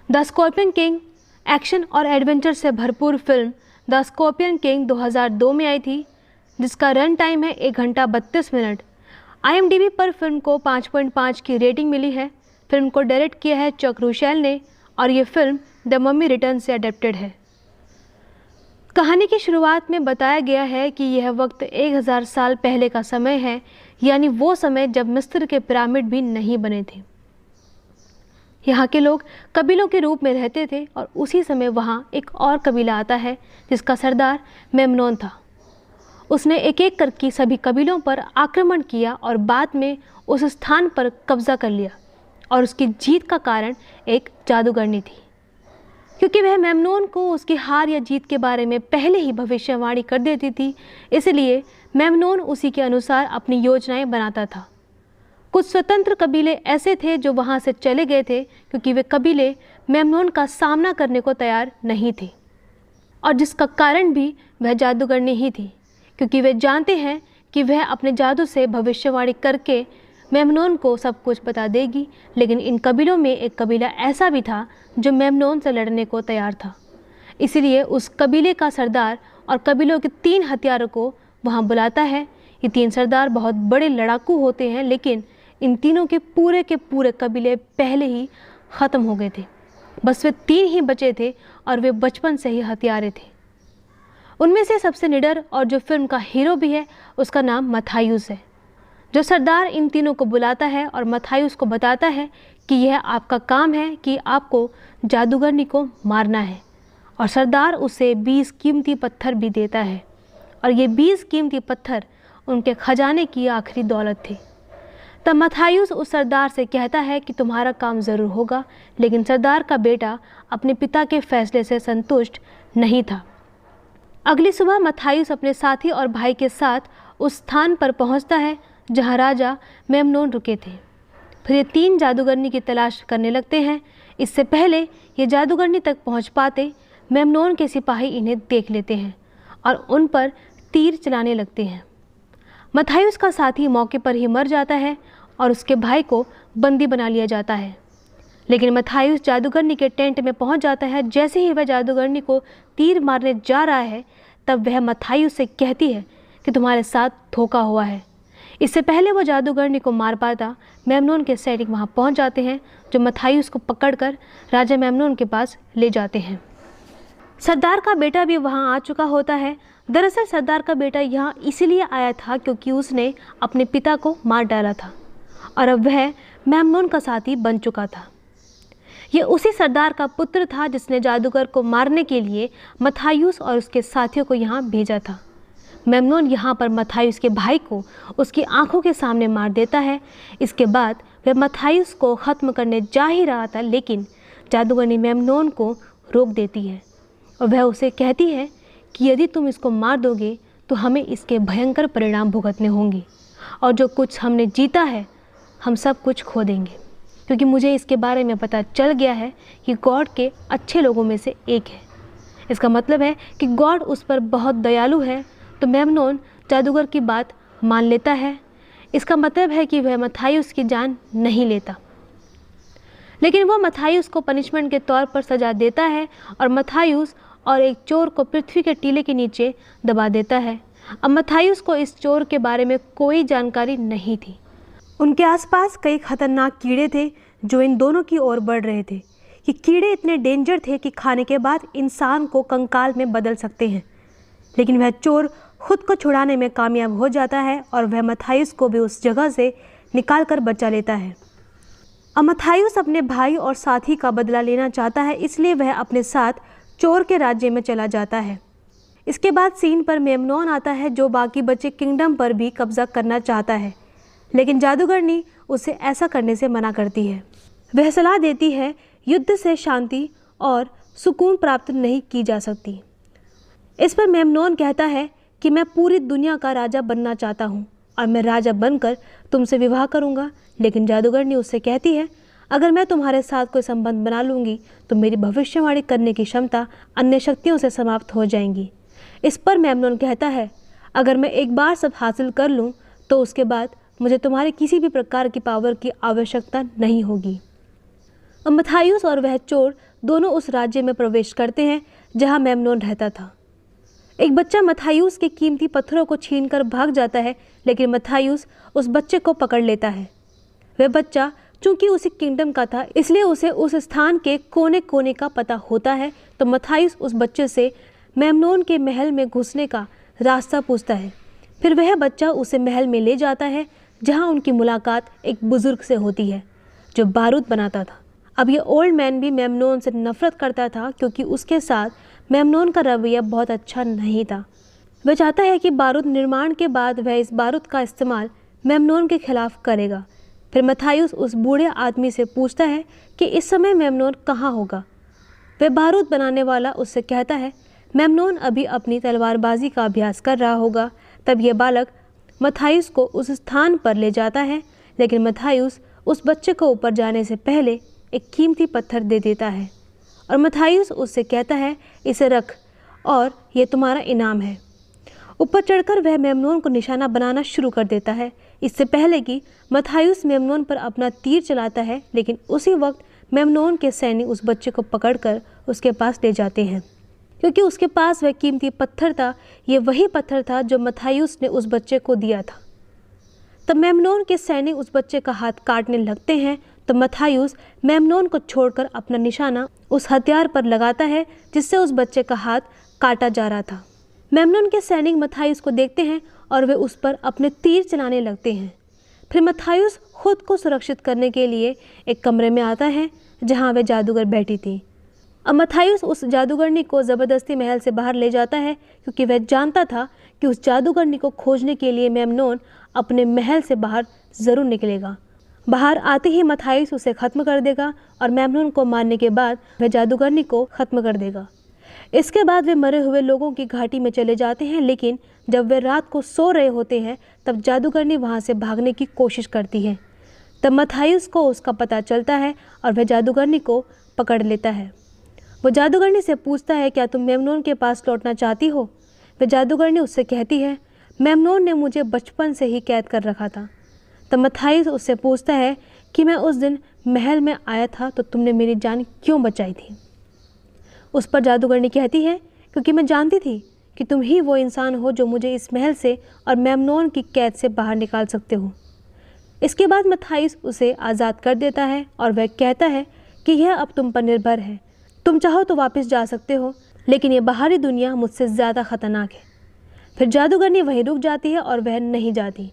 The scorpion king action और adventure से भरपूर फिल्म द स्कॉर्पियन किंग 2002 में आई थी, जिसका रन टाइम है 1 घंटा 32 मिनट। IMDb पर फिल्म को 5.5 की रेटिंग मिली है। फिल्म को डायरेक्ट किया है चक रुसेल ने और ये फिल्म द मम्मी रिटर्न से अडेप्टेड है। कहानी की शुरुआत में बताया गया है कि यह वक्त 1000 साल पहले का समय है, यानी वो समय जब मिस्र के पिरामिड भी नहीं बने थे। यहाँ के लोग कबीलों के रूप में रहते थे और उसी समय वहाँ एक और कबीला आता है जिसका सरदार मेमनोन था। उसने एक एक करके सभी कबीलों पर आक्रमण किया और बाद में उस स्थान पर कब्जा कर लिया, और उसकी जीत का कारण एक जादूगरनी थी। क्योंकि वह मेमनोन को उसकी हार या जीत के बारे में पहले ही भविष्यवाणी कर देती थी, इसलिए मेमनोन उसी के अनुसार अपनी योजनाएं बनाता था। कुछ स्वतंत्र कबीले ऐसे थे जो वहां से चले गए थे क्योंकि वे कबीले मेमनोन का सामना करने को तैयार नहीं थे, और जिसका कारण भी वह जादूगरनी ही थी, क्योंकि वे जानते हैं कि वह अपने जादू से भविष्यवाणी करके मेमनोन को सब कुछ बता देगी। लेकिन इन कबीलों में एक कबीला ऐसा भी था जो मेमनोन से लड़ने को तैयार था। इसीलिए उस कबीले का सरदार और कबीलों के 3 हथियारों को वहाँ बुलाता है। ये 3 सरदार बहुत बड़े लड़ाकू होते हैं, लेकिन इन तीनों के पूरे कबीले पहले ही ख़त्म हो गए थे। बस वे 3 ही बचे थे और वे बचपन से ही हथियारे थे। उनमें से सबसे निडर और जो फिल्म का हीरो भी है, उसका नाम मथायूस है। जो सरदार इन तीनों को बुलाता है और मथायूस को बताता है कि यह आपका काम है कि आपको जादूगरनी को मारना है, और सरदार उसे 20 कीमती पत्थर भी देता है, और ये 20 कीमती पत्थर उनके खजाने की आखिरी दौलत थी। तब मथायूस उस सरदार से कहता है कि तुम्हारा काम ज़रूर होगा, लेकिन सरदार का बेटा अपने पिता के फैसले से संतुष्ट नहीं था। अगली सुबह मथायूस अपने साथी और भाई के साथ उस स्थान पर पहुंचता है जहां राजा मेमनोन रुके थे। फिर ये 3 जादूगरनी की तलाश करने लगते हैं। इससे पहले ये जादूगरनी तक पहुंच पाते, मेमनोन के सिपाही इन्हें देख लेते हैं और उन पर तीर चलाने लगते हैं। मथायूस का साथी मौके पर ही मर जाता है और उसके भाई को बंदी बना लिया जाता है। लेकिन मथायूस जादूगरनी के टेंट में पहुंच जाता है। जैसे ही वह जादूगरनी को तीर मारने जा रहा है, तब वह मथायूस से कहती है कि तुम्हारे साथ धोखा हुआ है। इससे पहले वो जादूगरनी को मार पाता, मेमनोन के सैनिक वहाँ पहुँच जाते हैं, जो मथायूस को पकड़कर राजा मेमनोन के पास ले जाते हैं। सरदार का बेटा भी वहाँ आ चुका होता है। दरअसल सरदार का बेटा यहाँ इसलिए आया था क्योंकि उसने अपने पिता को मार डाला था और अब वह मेमनोन का साथी बन चुका था। ये उसी सरदार का पुत्र था जिसने जादूगर को मारने के लिए मथायूस और उसके साथियों को यहाँ भेजा था। मेमनोन यहाँ पर मथायूस के भाई को उसकी आंखों के सामने मार देता है। इसके बाद वह मथायूस को ख़त्म करने जा ही रहा था, लेकिन जादूगरनी मेमनोन को रोक देती है और वह उसे कहती है कि यदि तुम इसको मार दोगे तो हमें इसके भयंकर परिणाम भुगतने होंगे, और जो कुछ हमने जीता है हम सब कुछ खो देंगे, क्योंकि मुझे इसके बारे में पता चल गया है कि गॉड के अच्छे लोगों में से एक है। इसका मतलब है कि गॉड उस पर बहुत दयालु है। तो मेमनोन जादूगर की बात मान लेता है। इसका मतलब है कि वह मथायूस की जान नहीं लेता, लेकिन वो मथायूस को पनिशमेंट के तौर पर सजा देता है और मथायूस और एक चोर को पृथ्वी के टीले के नीचे दबा देता है। अब मथायूस को इस चोर के बारे में कोई जानकारी नहीं थी। उनके आसपास कई खतरनाक कीड़े थे जो इन दोनों की ओर बढ़ रहे थे। ये कीड़े इतने डेंजर थे कि खाने के बाद इंसान को कंकाल में बदल सकते हैं, लेकिन वह चोर खुद को छुड़ाने में कामयाब हो जाता है और वह मथायूस को भी उस जगह से निकाल कर बचा लेता है। अब मथायूस अपने भाई और साथी का बदला लेना चाहता है, इसलिए वह अपने साथ चोर के राज्य में चला जाता है। इसके बाद सीन पर मेमनोन आता है जो बाकी बचे किंगडम पर भी कब्जा करना चाहता है, लेकिन जादूगरनी उसे ऐसा करने से मना करती है। वह सलाह देती है युद्ध से शांति और सुकून प्राप्त नहीं की जा सकती। इस पर मेमनोन कहता है कि मैं पूरी दुनिया का राजा बनना चाहता हूँ और मैं राजा बनकर तुमसे विवाह करूँगा। लेकिन जादूगरनी उससे कहती है अगर मैं तुम्हारे साथ कोई संबंध बना लूँगी तो मेरी भविष्यवाणी करने की क्षमता अन्य शक्तियों से समाप्त हो जाएंगी। इस पर मेमनोन कहता है अगर मैं एक बार सब हासिल कर लूँ तो उसके बाद मुझे तुम्हारे किसी भी प्रकार की पावर की आवश्यकता नहीं होगी। अब मथायुस और वह चोर दोनों उस राज्य में प्रवेश करते हैं जहां मेमनोन रहता था। एक बच्चा मथायुस के कीमती पत्थरों को छीनकर भाग जाता है, लेकिन मथायुस उस बच्चे को पकड़ लेता है। वह बच्चा चूंकि उसी किंगडम का था, इसलिए उसे उस स्थान के कोने कोने का पता होता है। तो मथायुस उस बच्चे से मेमनोन के महल में घुसने का रास्ता पूछता है। फिर वह बच्चा उसे महल में ले जाता है, जहां उनकी मुलाकात एक बुजुर्ग से होती है जो बारूद बनाता था। अब ये ओल्ड मैन भी मेमनोन से नफरत करता था, क्योंकि उसके साथ मेमनोन का रवैया बहुत अच्छा नहीं था। वह चाहता है कि बारूद निर्माण के बाद वह इस बारूद का इस्तेमाल मेमनोन के खिलाफ करेगा। फिर मथायुस उस बूढ़े आदमी से पूछता है कि इस समय मेमनोन कहाँ होगा। वह बारूद बनाने वाला उससे कहता है मेमनोन अभी अपनी तलवारबाजी का अभ्यास कर रहा होगा। तब यह बालक मथायुस को उस स्थान पर ले जाता है, लेकिन मथायुस उस बच्चे को ऊपर जाने से पहले एक कीमती पत्थर दे देता है और मथायुस उससे कहता है इसे रख और यह तुम्हारा इनाम है। ऊपर चढ़कर वह मेमनोन को निशाना बनाना शुरू कर देता है, इससे पहले कि मथायुस मेमनोन पर अपना तीर चलाता है। लेकिन उसी वक्त मेमनोन के सैनिक उस बच्चे को पकड़कर उसके पास ले जाते हैं, क्योंकि उसके पास वह कीमती पत्थर था। ये वही पत्थर था जो मथायुस ने उस बच्चे को दिया था। तब मेमनोन के सैनिक उस बच्चे का हाथ काटने लगते हैं, तो मथायुस मेमनोन को छोड़कर अपना निशाना उस हथियार पर लगाता है जिससे उस बच्चे का हाथ काटा जा रहा था। मेमनोन के सैनिक मथायुस को देखते हैं और वे उस पर अपने तीर चलाने लगते हैं। फिर मथायुस खुद को सुरक्षित करने के लिए एक कमरे में आता है जहां वे जादूगर बैठी थी। अब मथायुस उस जादूगरनी को ज़बरदस्ती महल से बाहर ले जाता है, क्योंकि वह जानता था कि उस जादूगरनी को खोजने के लिए मेमनोन अपने महल से बाहर ज़रूर निकलेगा। बाहर आते ही मथायुस उसे ख़त्म कर देगा और मेमनोन को मारने के बाद वह जादूगरनी को ख़त्म कर देगा। इसके बाद वे मरे हुए लोगों की घाटी में चले जाते हैं, लेकिन जब वे रात को सो रहे होते हैं तब जादूगरनी वहाँ से भागने की कोशिश करती है। तब मथायुस को उसका पता चलता है और वह जादूगरनी को पकड़ लेता है। वो जादूगरनी से पूछता है क्या तुम मेमनोन के पास लौटना चाहती हो। वह जादूगरनी उससे कहती है मेमनोन ने मुझे बचपन से ही कैद कर रखा था। तब मथायुस उससे पूछता है कि मैं उस दिन महल में आया था तो तुमने मेरी जान क्यों बचाई थी। उस पर जादूगरनी कहती है क्योंकि मैं जानती थी कि तुम ही वो इंसान हो जो मुझे इस महल से और मेमनोन की कैद से बाहर निकाल सकते हो। इसके बाद मथायुस उसे आज़ाद कर देता है और वह कहता है कि यह अब तुम पर निर्भर है। तुम चाहो तो वापस जा सकते हो, लेकिन ये बाहरी दुनिया मुझसे ज़्यादा ख़तरनाक है। फिर जादूगरनी वहीं रुक जाती है और वह नहीं जाती।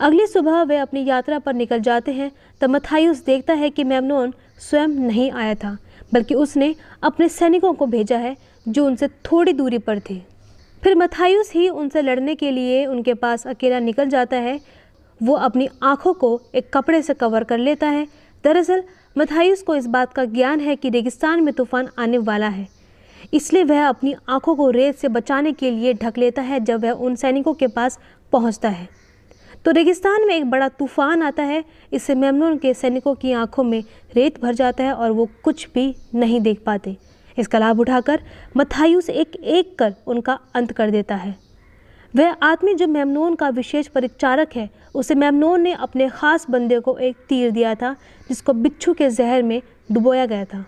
अगली सुबह वे अपनी यात्रा पर निकल जाते हैं। तब मथायुस देखता है कि मेमनोन स्वयं नहीं आया था, बल्कि उसने अपने सैनिकों को भेजा है जो उनसे थोड़ी दूरी पर थे। फिर मथायुस ही उनसे लड़ने के लिए उनके पास अकेला निकल जाता है। वो अपनी आँखों को एक कपड़े से कवर कर लेता है। दरअसल मथायुस को इस बात का ज्ञान है कि रेगिस्तान में तूफान आने वाला है, इसलिए वह अपनी आँखों को रेत से बचाने के लिए ढक लेता है। जब वह उन सैनिकों के पास पहुँचता है तो रेगिस्तान में एक बड़ा तूफान आता है। इससे मेमनोन के सैनिकों की आंखों में रेत भर जाता है और वो कुछ भी नहीं देख पाते। इसका लाभ उठाकर मथायुस एक एक कर उनका अंत कर देता है। वह आदमी जो मेमनोन का विशेष परिचारक है, उसे मेमनोन ने अपने ख़ास बंदे को एक तीर दिया था जिसको बिच्छू के जहर में डुबोया गया था।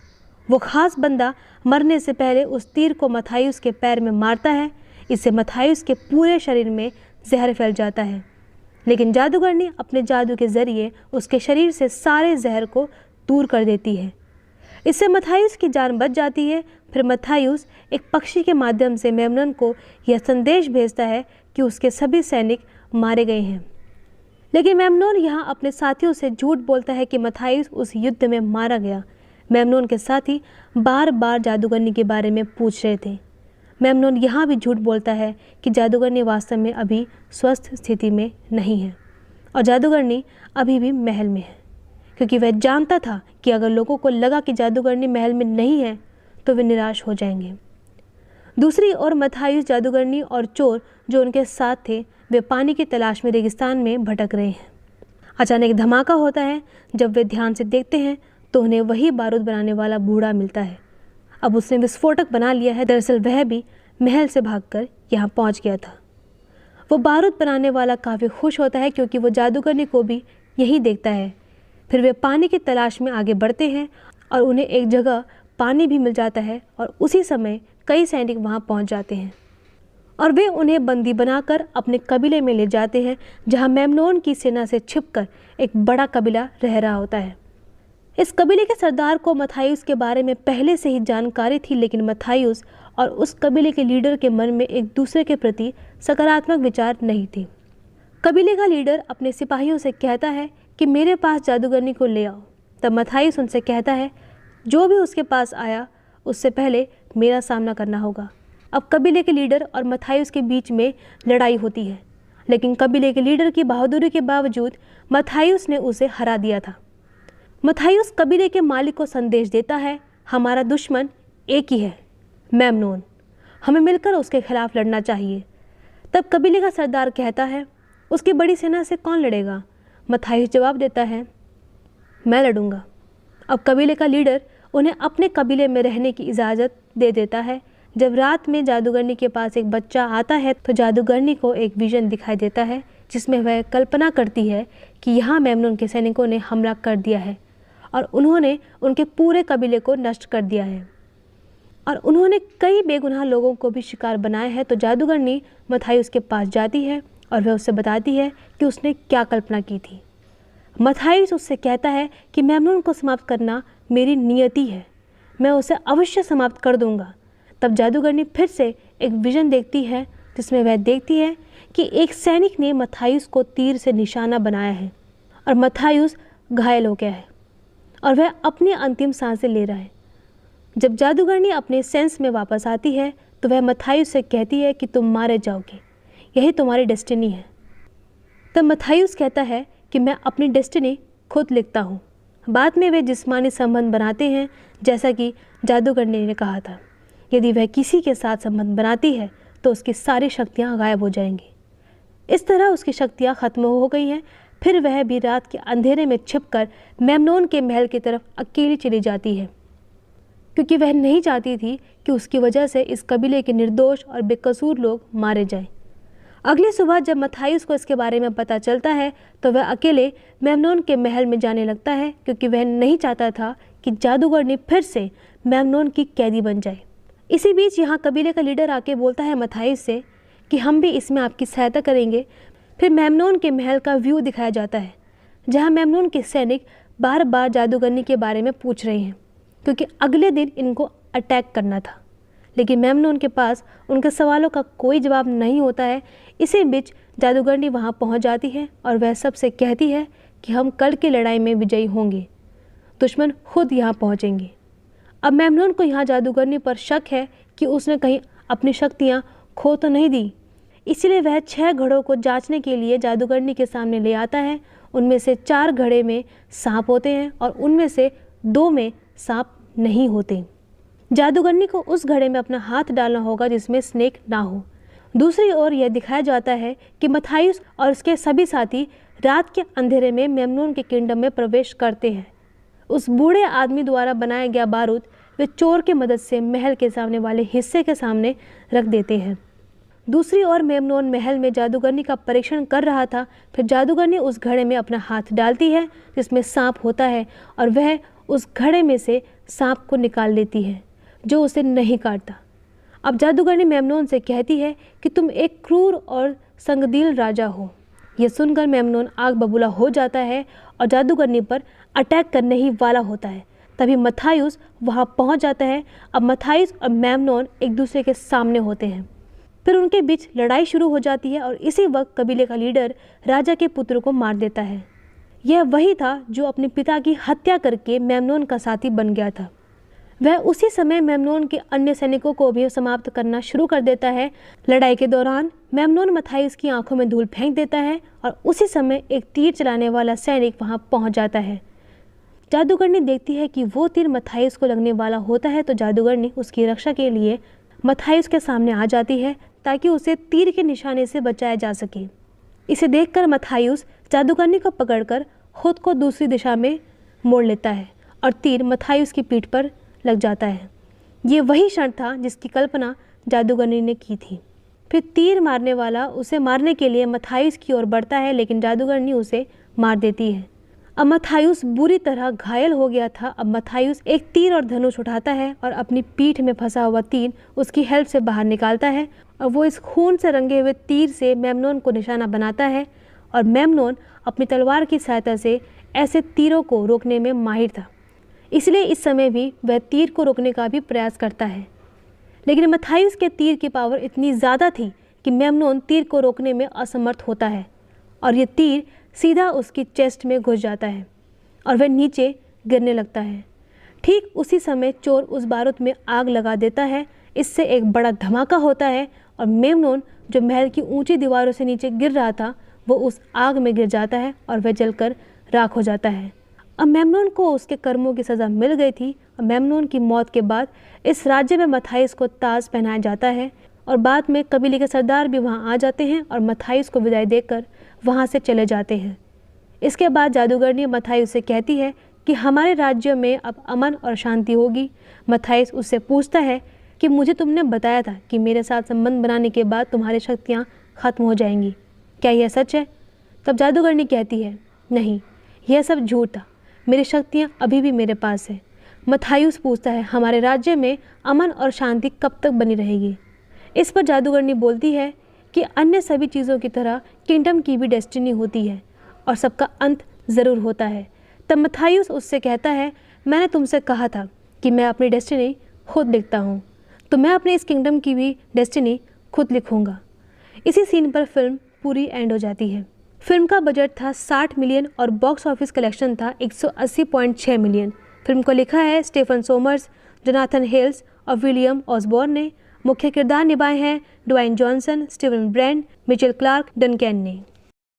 वो ख़ास बंदा मरने से पहले उस तीर को मथायुस के पैर में मारता है। इससे मथायुस के पूरे शरीर में जहर फैल जाता है, लेकिन जादूगरनी अपने जादू के ज़रिए उसके शरीर से सारे जहर को दूर कर देती है। इससे मथायुस की जान बच जाती है। फिर मथायुस एक पक्षी के माध्यम से मेमनोन को यह संदेश भेजता है कि उसके सभी सैनिक मारे गए हैं, लेकिन मेमनोन यहाँ अपने साथियों से झूठ बोलता है कि मथायुस उस युद्ध में मारा गया। मेमनोन के साथी बार बार जादूगरनी के बारे में पूछ रहे थे। मेमनोन यहाँ भी झूठ बोलता है कि जादूगरनी वास्तव में अभी स्वस्थ स्थिति में नहीं है और जादूगरनी अभी भी महल में है, क्योंकि वह जानता था कि अगर लोगों को लगा कि जादूगरनी महल में नहीं है तो वे निराश हो जाएंगे। दूसरी ओर मथायुस जादूगरनी और चोर जो उनके साथ थे वे पानी की तलाश में रेगिस्तान में भटक रहे हैं। अचानक धमाका होता है। जब वे ध्यान से देखते हैं तो उन्हें वही बारूद बनाने वाला बूढ़ा मिलता है। अब उसने विस्फोटक बना लिया है। दरअसल वह भी महल से भागकर यहाँ पहुँच गया था। वो बारूद बनाने वाला काफ़ी खुश होता है क्योंकि वो जादूगरनी को भी यही देखता है। फिर वे पानी की तलाश में आगे बढ़ते हैं और उन्हें एक जगह पानी भी मिल जाता है और उसी समय कई सैनिक वहाँ पहुँच जाते हैं और वे उन्हें बंदी बनाकर अपने कबीले में ले जाते हैं, जहाँ मेमनोन की सेना से छिपकर एक बड़ा कबीला रह रहा होता है। इस कबीले के सरदार को मथायुस के बारे में पहले से ही जानकारी थी, लेकिन मथायुस और उस कबीले के लीडर के मन में एक दूसरे के प्रति सकारात्मक विचार नहीं थी। कबीले का लीडर अपने सिपाहियों से कहता है कि मेरे पास जादूगरनी को ले आओ। तब मथायुस उनसे कहता है, जो भी उसके पास आया उससे पहले मेरा सामना करना होगा। अब कबीले के लीडर और मथायुस के बीच में लड़ाई होती है, लेकिन कबीले के लीडर की बहादुरी के बावजूद मथायुस ने उसे हरा दिया था। मथायुस कबीले के मालिक को संदेश देता है, हमारा दुश्मन एक ही है, मेमनोन। हमें मिलकर उसके खिलाफ लड़ना चाहिए। तब कबीले का सरदार कहता है, उसकी बड़ी सेना से कौन लड़ेगा? मथायुस जवाब देता है, मैं लड़ूंगा। अब कबीले का लीडर उन्हें अपने कबीले में रहने की इजाज़त दे देता है। जब रात में जादूगरनी के पास एक बच्चा आता है तो जादूगरनी को एक विजन दिखाई देता है, जिसमें वह कल्पना करती है कि यहाँ मेमनोन के सैनिकों ने हमला कर दिया है और उन्होंने उनके पूरे कबीले को नष्ट कर दिया है और उन्होंने कई बेगुनाह लोगों को भी शिकार बनाया है। तो जादूगरनी मथायुस के पास जाती है और वह उससे बताती है कि उसने क्या कल्पना की थी। मथायुस उससे कहता है कि मेमनोन को समाप्त करना मेरी नियति है, मैं उसे अवश्य समाप्त कर दूंगा। तब जादूगरनी फिर से एक विजन देखती है, जिसमें वह देखती है कि एक सैनिक ने मथायुस को तीर से निशाना बनाया है और मथायुस घायल हो गया है और वह अपनी अंतिम सांसें ले रहा है। जब जादूगरनी अपने सेंस में वापस आती है तो वह मथायुस से कहती है कि तुम मारे जाओगे, यही तुम्हारी डेस्टिनी है। तब मथायुस कहता है कि मैं अपनी डेस्टिनी खुद लिखता हूँ। बाद में वे जिस्मानी संबंध बनाते हैं, जैसा कि जादूगरनी ने कहा था। यदि वह किसी के साथ संबंध बनाती है तो उसकी सारी शक्तियाँ गायब हो जाएंगी। इस तरह उसकी शक्तियाँ खत्म हो गई हैं। फिर वह भी रात के अंधेरे में छिपकर मेमनोन के महल की तरफ अकेली चली जाती है, क्योंकि वह नहीं चाहती थी कि उसकी वजह से इस कबीले के निर्दोष और बेकसूर लोग मारे जाएं। अगली सुबह जब मथायुस को इसके बारे में पता चलता है तो वह अकेले मेमनोन के महल में जाने लगता है, क्योंकि वह नहीं चाहता था कि जादूगरनी फिर से मेमनोन की कैदी बन जाए। इसी बीच यहाँ कबीले का लीडर आके बोलता है मथायुस से कि हम भी इसमें आपकी सहायता करेंगे। फिर मेमनोन के महल का व्यू दिखाया जाता है, जहाँ मेमनोन के सैनिक बार बार जादूगरनी के बारे में पूछ रहे हैं, क्योंकि अगले दिन इनको अटैक करना था, लेकिन मेमनोन के पास उनके सवालों का कोई जवाब नहीं होता है। इसी बीच जादूगरनी वहाँ पहुँच जाती है और वह सबसे कहती है कि हम कल की लड़ाई में विजयी होंगे, दुश्मन खुद यहाँ पहुँचेंगे। अब मेमनोन को यहाँ जादूगरनी पर शक है कि उसने कहीं अपनी शक्तियाँ खो तो नहीं दी, इसलिए वह 6 घड़ों को जांचने के लिए जादूगरनी के सामने ले आता है। उनमें से 4 घड़े में सांप होते हैं और उनमें से 2 में सांप नहीं होते। जादूगरनी को उस घड़े में अपना हाथ डालना होगा जिसमें स्नेक ना हो। दूसरी ओर यह दिखाया जाता है कि मथायुस और उसके सभी साथी रात के अंधेरे में मेमनोन के किंगडम में प्रवेश करते हैं। उस बूढ़े आदमी द्वारा बनाया गया बारूद वे चोर की मदद से महल के सामने वाले हिस्से के सामने रख देते हैं। दूसरी ओर मेमनोन महल में जादूगरनी का परीक्षण कर रहा था। फिर जादूगरनी उस घड़े में अपना हाथ डालती है जिसमें सांप होता है और वह उस घड़े में से सांप को निकाल लेती है, जो उसे नहीं काटता। अब जादूगरनी मेमनोन से कहती है कि तुम एक क्रूर और संगदिल राजा हो। यह सुनकर मेमनोन आग बबूला हो जाता है और जादूगरनी पर अटैक करने ही वाला होता है। तभी मथायुस वहाँ पहुँच जाता है। अब मथायुस और मेमनोन एक दूसरे के सामने होते हैं। फिर उनके बीच लड़ाई शुरू हो जाती है और इसी वक्त कबीले का लीडर राजा के पुत्र को मार देता है। यह वही था जो अपने पिता की हत्या करके मेमनोन का साथी बन गया था। वह उसी समय मेमनोन के अन्य सैनिकों को भी समाप्त करना शुरू कर देता है। लड़ाई के दौरान मेमनोन मथायुस की आंखों में धूल फेंक देता है और उसी समय एक तीर चलाने वाला सैनिक वहां पहुंच जाता है। जादूगरनी देखती है कि वो तीर मथायुस को लगने वाला होता है, तो जादूगरनी उसकी रक्षा के लिए मथायुस के सामने आ जाती है ताकि उसे तीर के निशाने से बचाया जा सके। इसे देखकर मथायुस जादूगरनी को पकड़कर खुद को दूसरी दिशा में मोड़ लेता है और तीर मथायुस की पीठ पर लग जाता है। ये वही क्षण था जिसकी कल्पना जादूगरनी ने की थी। फिर तीर मारने वाला उसे मारने के लिए मथायुस की ओर बढ़ता है, लेकिन जादूगरनी उसे मार देती है। अब मथायुस बुरी तरह घायल हो गया था। अब मथायुस एक तीर और धनुष उठाता है और अपनी पीठ में फंसा हुआ तीर उसकी हेल्प से बाहर निकालता है और वो इस खून से रंगे हुए तीर से मेमनोन को निशाना बनाता है और मेमनोन अपनी तलवार की सहायता से ऐसे तीरों को रोकने में माहिर था, इसलिए इस समय भी वह तीर को रोकने का भी प्रयास करता है। लेकिन मथायुस के तीर की पावर इतनी ज़्यादा थी कि मेमनोन तीर को रोकने में असमर्थ होता है और ये तीर सीधा उसकी चेस्ट में घुस जाता है और वह नीचे गिरने लगता है। ठीक उसी समय चोर उस बारूद में आग लगा देता है। इससे एक बड़ा धमाका होता है और मेमनोन जो महल की ऊंची दीवारों से नीचे गिर रहा था वो उस आग में गिर जाता है और वह जलकर राख हो जाता है। अब मेमनोन को उसके कर्मों की सज़ा मिल गई थी और मेमनोन की मौत के बाद इस राज्य में मथायुस को ताज पहनाया जाता है और बाद में कबीले के सरदार भी वहाँ आ जाते हैं और मथायुस को विदाई देकर वहाँ से चले जाते हैं। इसके बाद जादूगरनी मथायुस से कहती है कि हमारे राज्य में अब अमन और शांति होगी। मथायुस उससे पूछता है कि मुझे तुमने बताया था कि मेरे साथ संबंध बनाने के बाद तुम्हारी शक्तियाँ खत्म हो जाएंगी, क्या यह सच है? तब जादूगरनी कहती है, नहीं, यह सब झूठ था, मेरी शक्तियाँ अभी भी मेरे पास है। मथायुस पूछता है, हमारे राज्य में अमन और शांति कब तक बनी रहेगी? इस पर जादूगरनी बोलती है कि अन्य सभी चीज़ों की तरह किंगडम की भी डेस्टिनी होती है और सबका अंत ज़रूर होता है। तब मथायुस उससे कहता है, मैंने तुमसे कहा था कि मैं अपनी डेस्टिनी खुद लिखता हूँ, तो मैं अपने इस किंगडम की भी डेस्टिनी खुद लिखूँगा। इसी सीन पर फिल्म पूरी एंड हो जाती है। फिल्म का बजट था 60 मिलियन और बॉक्स ऑफिस कलेक्शन था 180.6 मिलियन। फिल्म को लिखा है स्टीफन सोमर्स, जोनाथन हेल्स और विलियम ऑसबॉर्न ने। मुख्य किरदार निभाए हैं Dwayne Johnson, Steven Brand, Michael Clarke, Duncan ने।